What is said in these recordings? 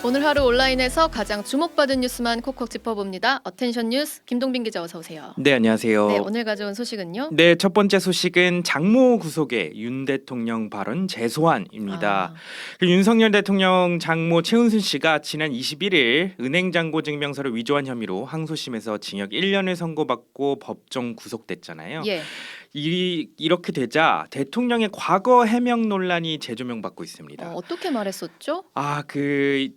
오늘 하루 온라인에서 가장 주목받은 뉴스만 콕콕 짚어봅니다. 어텐션 뉴스 김동빈 기자 어서 오세요. 네, 안녕하세요. 네, 오늘 가져온 소식은요? 네, 첫 번째 소식은 장모 구속의 윤 대통령 발언 재소환입니다. 윤석열 대통령 장모 최은순 씨가 지난 21일 은행 잔고 증명서를 위조한 혐의로 항소심에서 징역 1년을 선고받고 법정 구속됐잖아요. 예. 이렇게 되자 대통령의 과거 해명 논란이 재조명받고 있습니다. 어떻게 말했었죠?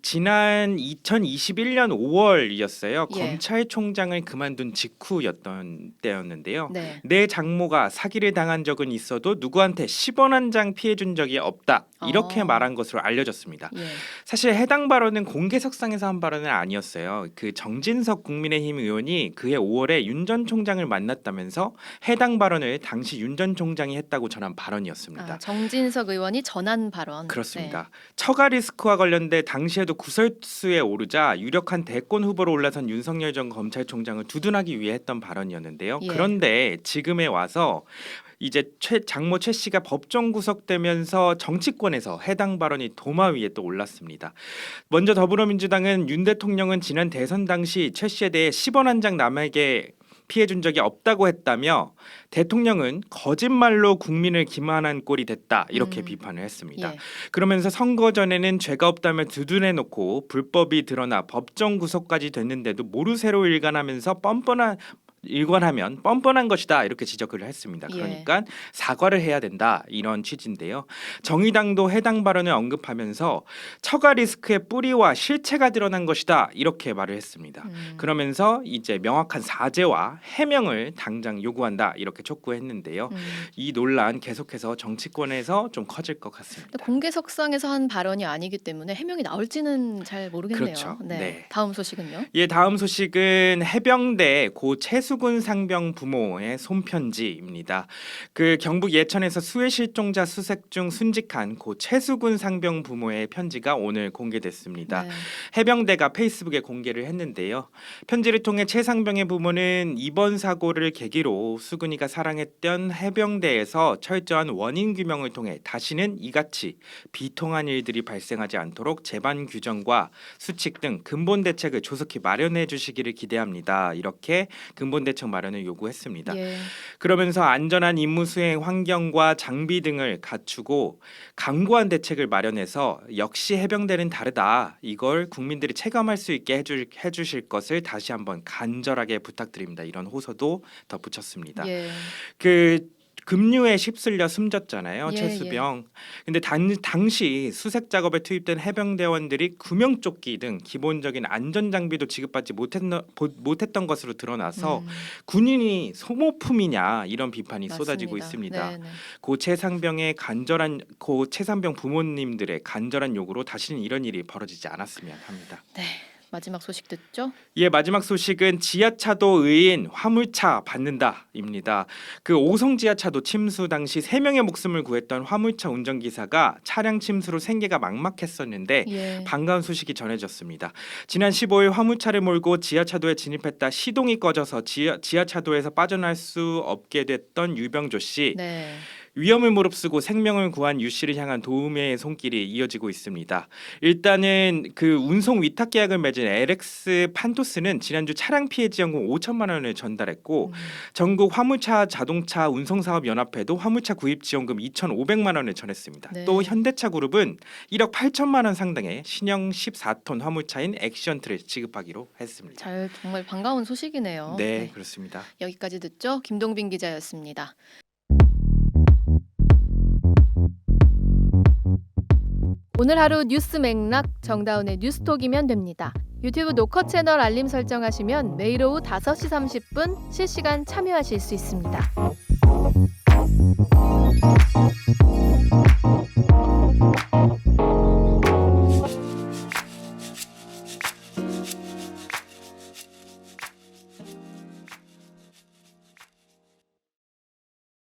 지난 2021년 5월이었어요. 예. 검찰총장을 그만둔 직후였던 때였는데요. 네. 내 장모가 사기를 당한 적은 있어도 누구한테 10원 한 장 피해 준 적이 없다. 이렇게 말한 것으로 알려졌습니다. 예. 사실 해당 발언은 공개석상에서 한 발언은 아니었어요. 그 정진석 국민의힘 의원이 그해 5월에 윤 전 총장을 만났다면서 해당 발언을 당시 윤 전 총장이 했다고 전한 발언이었습니다. 정진석 의원이 전한 발언. 그렇습니다. 네. 처가 리스크와 관련돼 당시에도 구설수에 오르자 유력한 대권 후보로 올라선 윤석열 전 검찰총장을 두둔하기 위해 했던 발언이었는데요. 예. 그런데 지금에 와서 이제 장모 최 씨가 법정 구속되면서 정치권에서 해당 발언이 도마 위에 또 올랐습니다. 먼저 더불어민주당은 윤 대통령은 지난 대선 당시 최 씨에 대해 10원 한 장 남에게 피해 준 적이 없다고 했다며 대통령은 거짓말로 국민을 기만한 꼴이 됐다 이렇게 비판을 했습니다. 예. 그러면서 선거 전에는 죄가 없다며 두둔해놓고 불법이 드러나 법정 구속까지 됐는데도 모르쇠로 일관하면 뻔뻔한 것이다 이렇게 지적을 했습니다. 예. 그러니까 사과를 해야 된다 이런 취지인데요. 정의당도 해당 발언을 언급하면서 처가 리스크의 뿌리와 실체가 드러난 것이다 이렇게 말을 했습니다. 그러면서 이제 명확한 사죄와 해명을 당장 요구한다 이렇게 촉구했는데요. 이 논란 계속해서 정치권에서 좀 커질 것 같습니다. 공개석상에서 한 발언이 아니기 때문에 해명이 나올지는 잘 모르겠네요. 그렇죠. 네. 네. 다음 소식은요? 예, 다음 소식은 해병대 고 최수근 상병 부모의 손편지입니다. 그 경북 예천에서 수해 실종자 수색 중 순직한 고 최수근 상병 부모의 편지가 오늘 공개됐습니다. 네. 해병대가 페이스북에 공개를 했는데요. 편지를 통해 최 상병의 부모는 이번 사고를 계기로 수근이가 사랑했던 해병대에서 철저한 원인 규명을 통해 다시는 이같이 비통한 일들이 발생하지 않도록 제반 규정과 수칙 등 근본 대책을 조속히 마련해 주시기를 기대합니다. 이렇게 근본 대책 마련을 요구했습니다. 예. 그러면서 안전한 임무 수행 환경과 장비 등을 갖추고 강구한 대책을 마련해서 역시 해병대는 다르다. 이걸 국민들이 체감할 수 있게 해주실 것을 다시 한번 간절하게 부탁드립니다. 이런 호소도 덧붙였습니다. 예. 급류에 휩쓸려 숨졌잖아요. 예, 최수병. 근데 당시 수색 작업에 투입된 해병대원들이 구명조끼 등 기본적인 안전 장비도 지급받지 못했던 것으로 드러나서 군인이 소모품이냐 이런 비판이 맞습니다. 쏟아지고 있습니다. 네네. 고 최상병 부모님들의 간절한 요구로 다시는 이런 일이 벌어지지 않았으면 합니다. 네. 마지막 소식 듣죠? 예, 마지막 소식은 지하차도 의인 화물차 받는다입니다. 그 오송 지하차도 침수 당시 3명의 목숨을 구했던 화물차 운전기사가 차량 침수로 생계가 막막했었는데 예. 반가운 소식이 전해졌습니다. 지난 15일 화물차를 몰고 지하차도에 진입했다 시동이 꺼져서 지하차도에서 빠져나올 수 없게 됐던 유병조 씨. 네. 위험을 무릅쓰고 생명을 구한 유 씨를 향한 도움의 손길이 이어지고 있습니다. 일단은 그 운송 위탁 계약을 맺은 LX 판토스는 지난주 차량 피해 지원금 5천만 원을 전달했고 전국 화물차 자동차 운송사업 연합회도 화물차 구입 지원금 2,500만 원을 전했습니다. 네. 또 현대차 그룹은 1억 8천만 원 상당의 신형 14톤 화물차인 액션트를 지급하기로 했습니다. 정말 반가운 소식이네요. 네, 그렇습니다. 여기까지 듣죠? 김동빈 기자였습니다. 오늘 하루 뉴스 맥락 정다운의 뉴스톡이면 됩니다. 유튜브 노컷 채널 알림 설정하시면 매일 오후 5시 30분 실시간 참여하실 수 있습니다.